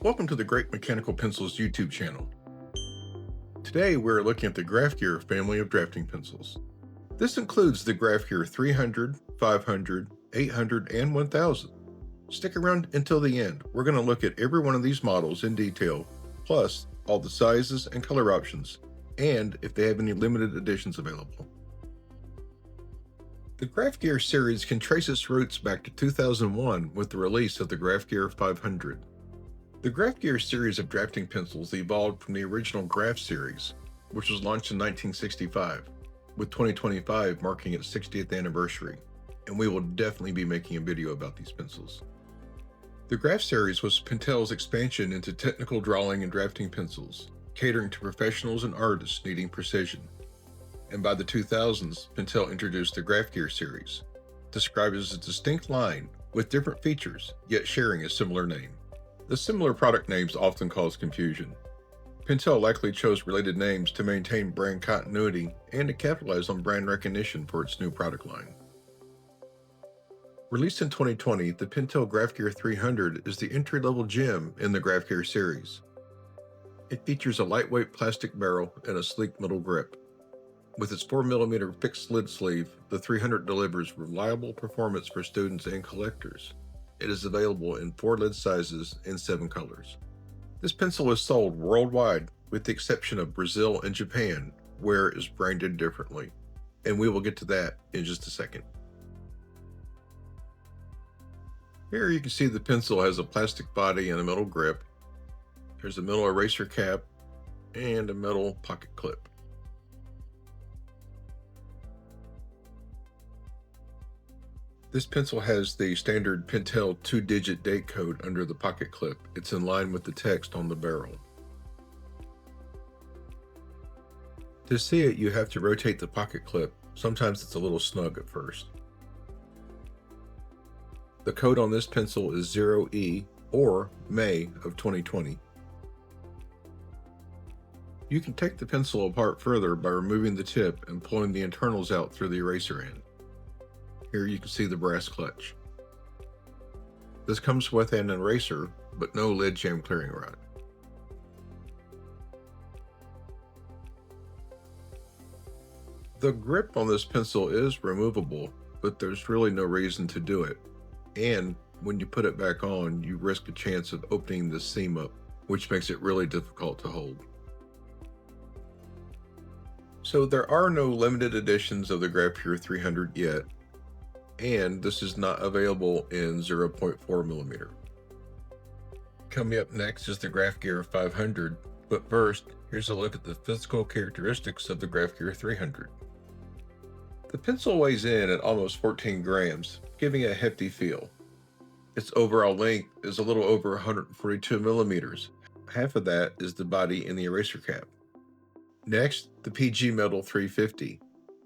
Welcome to the Great Mechanical Pencils YouTube channel. Today we're looking at the Graph Gear family of drafting pencils. This includes the Graph Gear 300, 500, 800, and 1000. Stick around until the end. We're going to look at every one of these models in detail, plus all the sizes and color options, and if they have any limited editions available. The Graph Gear series can trace its roots back to 2001 with the release of the Graph Gear 500. The Graph Gear series of drafting pencils evolved from the original Graph series, which was launched in 1965, with 2025 marking its 60th anniversary, and we will definitely be making a video about these pencils. The Graph series was Pentel's expansion into technical drawing and drafting pencils, catering to professionals and artists needing precision. And by the 2000s, Pentel introduced the Graph Gear series, described as a distinct line with different features, yet sharing a similar name. The similar product names often cause confusion. Pentel likely chose related names to maintain brand continuity and to capitalize on brand recognition for its new product line. Released in 2020, the Pentel Graph Gear 300 is the entry-level gem in the Graph Gear series. It features a lightweight plastic barrel and a sleek middle grip. With its 4mm fixed lid sleeve, the 300 delivers reliable performance for students and collectors. It is available in 4 lid sizes and 7 colors. This pencil is sold worldwide with the exception of Brazil and Japan, where it is branded differently. And we will get to that in just a second. Here you can see the pencil has a plastic body and a metal grip. There's a metal eraser cap and a metal pocket clip. This pencil has the standard Pentel 2-digit date code under the pocket clip. It's in line with the text on the barrel. To see it, you have to rotate the pocket clip. Sometimes it's a little snug at first. The code on this pencil is 0E or May of 2020. You can take the pencil apart further by removing the tip and pulling the internals out through the eraser end. Here you can see the brass clutch. This comes with an eraser, but no lid jam clearing rod. The grip on this pencil is removable, but there's really no reason to do it. And when you put it back on, you risk a chance of opening the seam up, which makes it really difficult to hold. So there are no limited editions of the Graph Gear 300 yet, and this is not available in 0.4mm. Coming up next is the Graph Gear 500, but first, here's a look at the physical characteristics of the Graph Gear 300. The pencil weighs in at almost 14 grams, giving a hefty feel. Its overall length is a little over 142 millimeters. Half of that is the body and the eraser cap. Next, the PG Metal 350.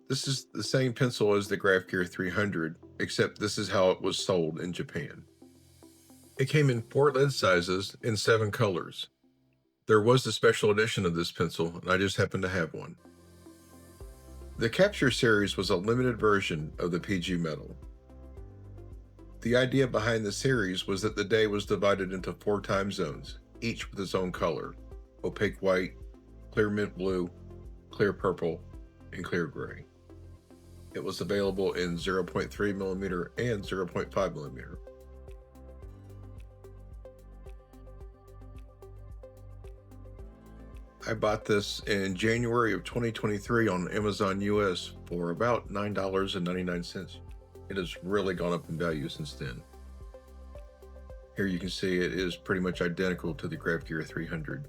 This is the same pencil as the Graph Gear 300, except this is how it was sold in Japan. It came in 4 lid sizes and 7 colors. There was a special edition of this pencil, and I just happened to have one. The Capture series was a limited version of the PG Metal. The idea behind the series was that the day was divided into 4 time zones, each with its own color: opaque white, clear mint blue, clear purple, and clear gray. It was available in 0.3mm and 0.5mm. I bought this in January of 2023 on Amazon US for about $9.99. It has really gone up in value since then. Here you can see it is pretty much identical to the Graph Gear 300.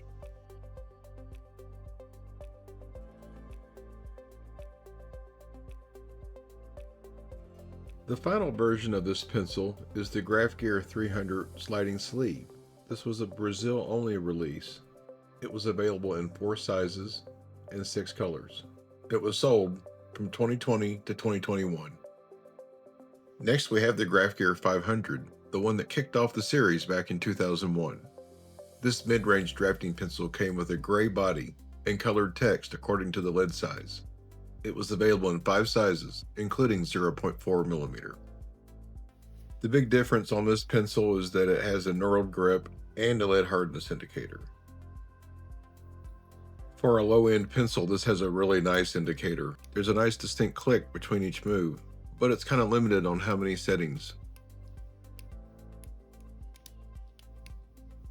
The final version of this pencil is the Graph Gear 300 sliding sleeve. This was a Brazil-only release. It was available in 4 sizes and 6 colors. It was sold from 2020 to 2021. Next, we have the Graph Gear 500, the one that kicked off the series back in 2001. This mid-range drafting pencil came with a gray body and colored text according to the lid size. It was available in 5 sizes, including 0.4mm. The big difference on this pencil is that it has a knurled grip and a lead hardness indicator. For a low-end pencil, this has a really nice indicator. There's a nice distinct click between each move, but it's kind of limited on how many settings.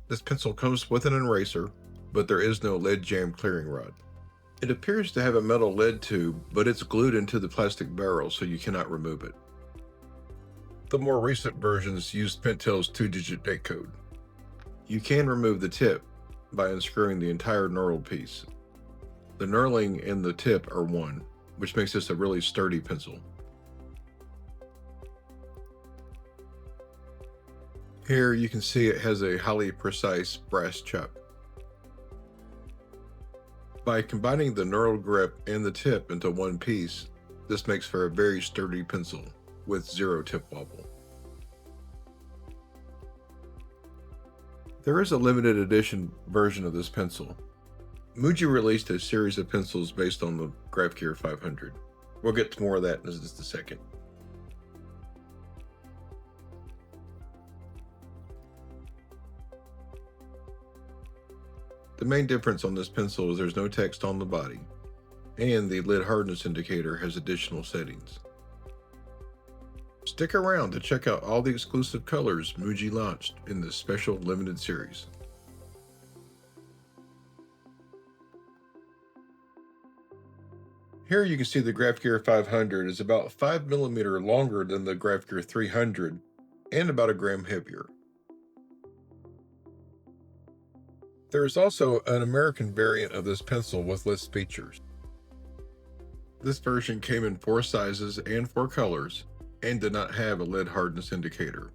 This pencil comes with an eraser, but there is no lead jam clearing rod. It appears to have a metal lead tube, but it's glued into the plastic barrel, so you cannot remove it. The more recent versions use Pentel's 2-digit date code. You can remove the tip by unscrewing the entire knurled piece. The knurling and the tip are one, which makes this a really sturdy pencil. Here you can see it has a highly precise brass chuck. By combining the knurled grip and the tip into one piece, this makes for a very sturdy pencil with zero tip wobble. There is a limited edition version of this pencil. Muji released a series of pencils based on the Graph Gear 500. We'll get to more of that in just a second. The main difference on this pencil is there's no text on the body, and the lid hardness indicator has additional settings. Stick around to check out all the exclusive colors Muji launched in this special limited series. Here you can see the Graph Gear 500 is about 5mm longer than the Graph Gear 300 and about a gram heavier. There is also an American variant of this pencil with less features. This version came in 4 sizes and 4 colors, and did not have a lid hardness indicator.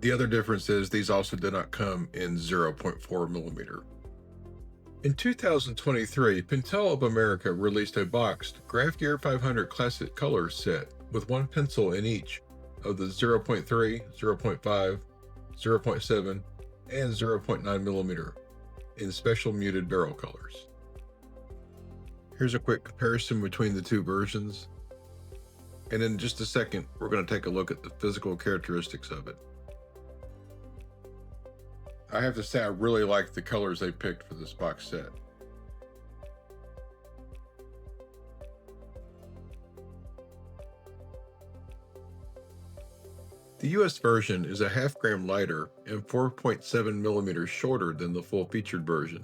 The other difference is these also did not come in 0.4mm. In 2023, Pentel of America released a boxed Graph Gear 500 Classic Colors set with one pencil in each of the 0.3, 0.5, 0.7, and 0.9mm in special muted barrel colors. Here's a quick comparison between the two versions. And in just a second, we're going to take a look at the physical characteristics of it. I have to say I really like the colors they picked for this box set. The US version is a half gram lighter and 4.7mm shorter than the full featured version.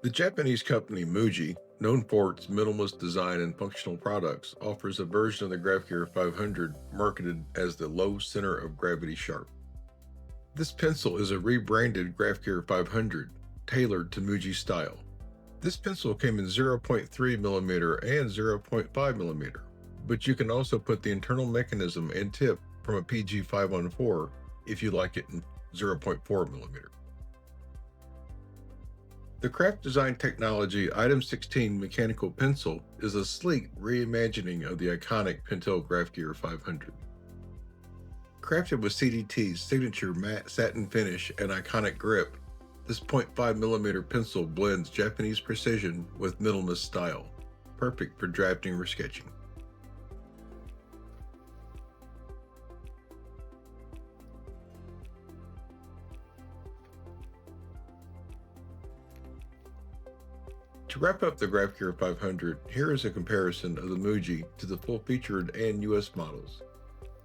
The Japanese company Muji, known for its minimalist design and functional products, offers a version of the Graph Gear 500 marketed as the low center of gravity sharp. This pencil is a rebranded Graph Gear 500, tailored to Muji style. This pencil came in 0.3mm and 0.5mm, but you can also put the internal mechanism and tip from a PG514 if you like it in 0.4mm. The Craft Design Technology Item 16 mechanical pencil is a sleek reimagining of the iconic Pentel Graph Gear 500. Crafted with CDT's signature matte satin finish and iconic grip, this 0.5mm pencil blends Japanese precision with minimalist style, perfect for drafting or sketching. To wrap up the Graph Gear 500, here is a comparison of the Muji to the full-featured and US models.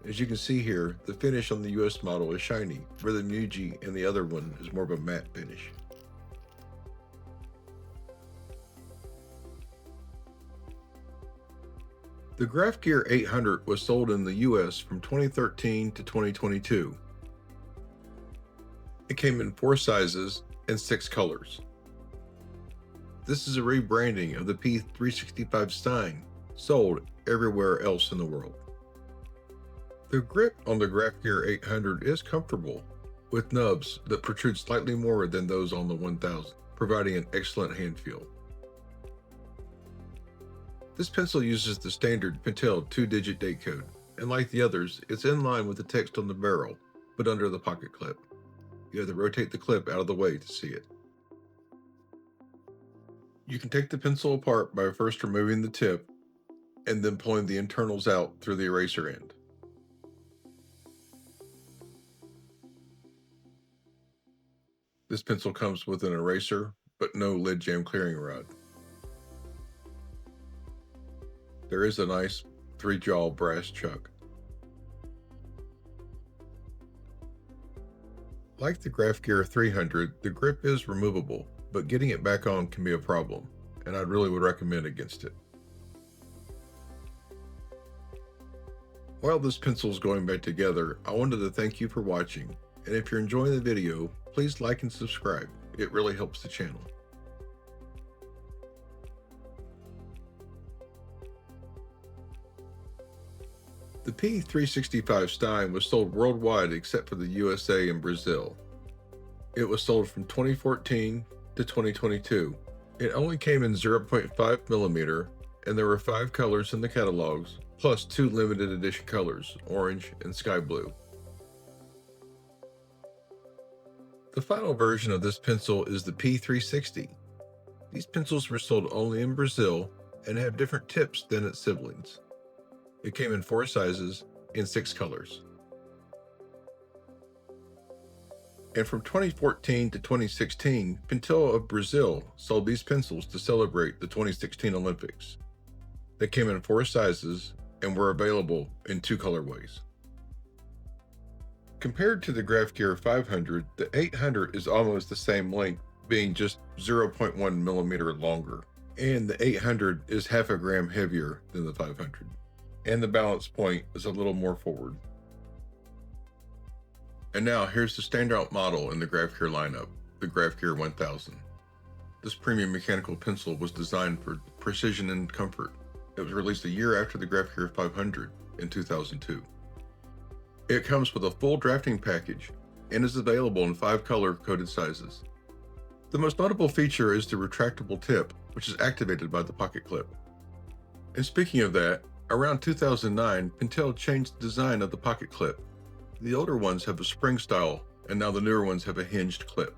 As you can see here, the finish on the US model is shiny, where the Muji and the other one is more of a matte finish. The Graph Gear 800 was sold in the US from 2013 to 2022. It came in 4 sizes and 6 colors. This is a rebranding of the P365 Stein, sold everywhere else in the world. The grip on the Graph Gear 800 is comfortable, with nubs that protrude slightly more than those on the 1000, providing an excellent hand feel. This pencil uses the standard Pentel 2-digit date code, and like the others, it's in line with the text on the barrel, but under the pocket clip. You have to rotate the clip out of the way to see it. You can take the pencil apart by first removing the tip, and then pulling the internals out through the eraser end. This pencil comes with an eraser, but no lid jam clearing rod. There is a nice 3-jaw brass chuck. Like the Graph Gear 300, the grip is removable, but getting it back on can be a problem, and I really would recommend against it. While this pencil is going back together, I wanted to thank you for watching, and if you're enjoying the video, please like and subscribe. It really helps the channel. The P365 Stein was sold worldwide except for the USA and Brazil. It was sold from 2014 to 2022. It only came in 0.5mm, and there were 5 colors in the catalogs, plus 2 limited edition colors, orange and sky blue. The final version of this pencil is the P360. These pencils were sold only in Brazil and have different tips than its siblings. It came in 4 sizes and 6 colors. And from 2014 to 2016, Pentel of Brazil sold these pencils to celebrate the 2016 Olympics. They came in 4 sizes and were available in 2 colorways. Compared to the Graph Gear 500, the 800 is almost the same length, being just 0.1mm longer, and the 800 is half a gram heavier than the 500, and the balance point is a little more forward. And now here's the standout model in the Graph Gear lineup, the Graph Gear 1000. This premium mechanical pencil was designed for precision and comfort. It was released a year after the Graph Gear 500 in 2002. It comes with a full drafting package and is available in 5 color-coded sizes. The most notable feature is the retractable tip, which is activated by the pocket clip. And speaking of that, around 2009, Pentel changed the design of the pocket clip. The older ones have a spring style, and now the newer ones have a hinged clip.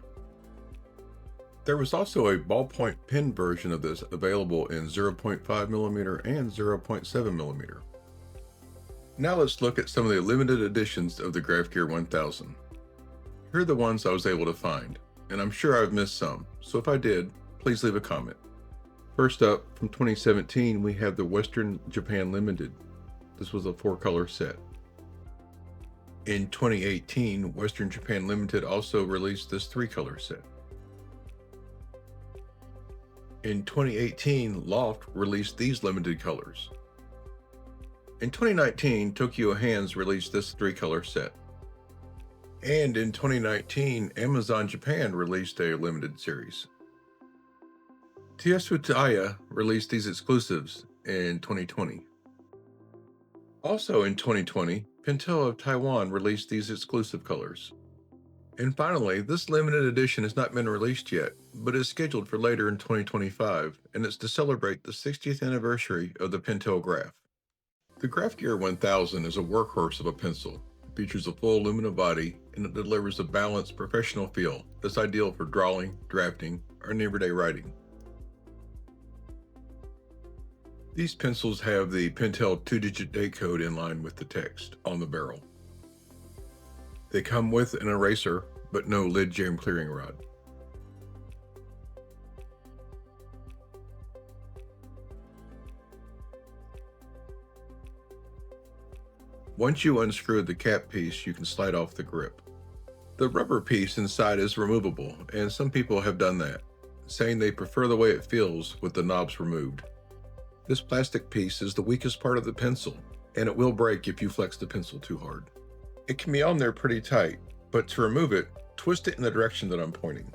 There was also a ballpoint pen version of this available in 0.5mm and 0.7mm. Now let's look at some of the limited editions of the Graph Gear 1000. Here are the ones I was able to find, and I'm sure I've missed some, so if I did, please leave a comment. First up, from 2017, we have the Western Japan Limited. This was a 4-color set. In 2018, Western Japan Limited also released this 3-color set. In 2018, Loft released these limited colors. In 2019, Tokyo Hands released this 3-color set. And in 2019, Amazon Japan released a limited series. Tsutaya released these exclusives in 2020. Also in 2020, Pentel of Taiwan released these exclusive colors. And finally, this limited edition has not been released yet, but is scheduled for later in 2025, and it's to celebrate the 60th anniversary of the Pentel Graph. The Graph Gear 1000 is a workhorse of a pencil. It features a full aluminum body, and it delivers a balanced, professional feel that's ideal for drawing, drafting, or everyday writing. These pencils have the Pentel 2-digit date code in line with the text on the barrel. They come with an eraser, but no lid jam clearing rod. Once you unscrew the cap piece, you can slide off the grip. The rubber piece inside is removable, and some people have done that, saying they prefer the way it feels with the knobs removed. This plastic piece is the weakest part of the pencil, and it will break if you flex the pencil too hard. It can be on there pretty tight, but to remove it, twist it in the direction that I'm pointing.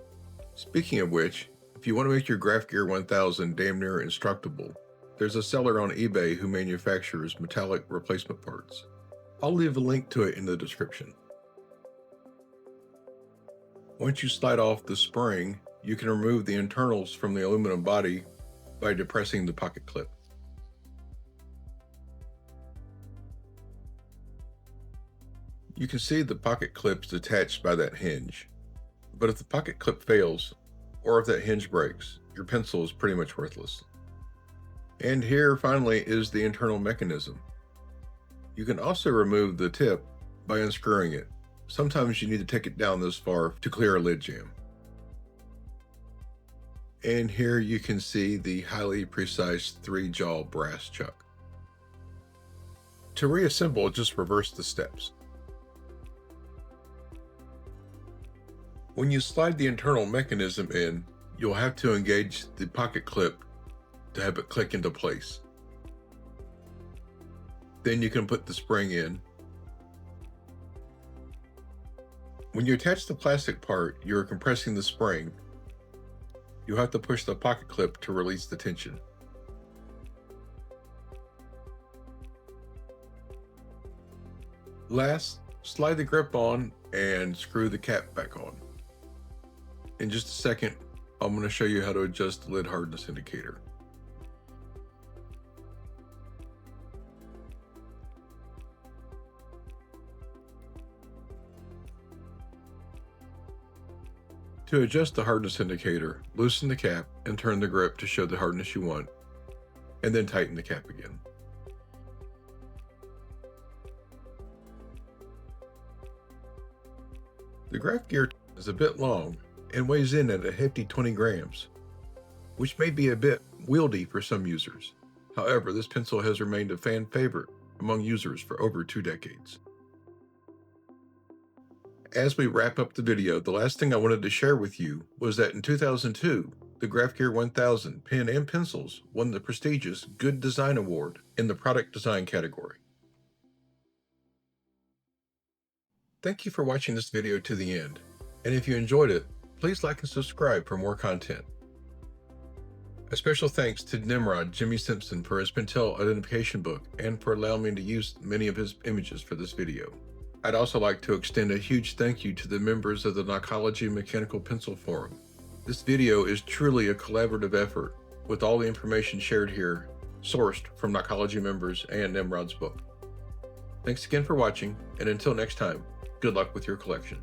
Speaking of which, if you want to make your Graph Gear 1000 damn near indestructible, there's a seller on eBay who manufactures metallic replacement parts. I'll leave a link to it in the description. Once you slide off the spring, you can remove the internals from the aluminum body by depressing the pocket clip. You can see the pocket clips attached by that hinge, but if the pocket clip fails, or if that hinge breaks, your pencil is pretty much worthless. And here finally is the internal mechanism. You can also remove the tip by unscrewing it. Sometimes you need to take it down this far to clear a lid jam. And here you can see the highly precise 3-jaw brass chuck. To reassemble, just reverse the steps. When you slide the internal mechanism in, you'll have to engage the pocket clip to have it click into place. Then you can put the spring in. When you attach the plastic part, you're compressing the spring. You'll have to push the pocket clip to release the tension. Last, slide the grip on and screw the cap back on. In just a second, I'm going to show you how to adjust the lid hardness indicator. To adjust the hardness indicator, loosen the cap and turn the grip to show the hardness you want, and then tighten the cap again. The graph gear is a bit long and weighs in at a hefty 20 grams, which may be a bit wieldy for some users. However, this pencil has remained a fan favorite among users for over 2 decades. As we wrap up the video, the last thing I wanted to share with you was that in 2002, the Graph Gear 1000 pen and pencils won the prestigious Good Design Award in the product design category. Thank you for watching this video to the end, and if you enjoyed it, please like and subscribe for more content. A special thanks to Nimrod Jimmy Simpson for his Pentel identification book and for allowing me to use many of his images for this video. I'd also like to extend a huge thank you to the members of the Knocology Mechanical Pencil Forum. This video is truly a collaborative effort, with all the information shared here sourced from Knocology members and Nimrod's book. Thanks again for watching, and until next time, good luck with your collection.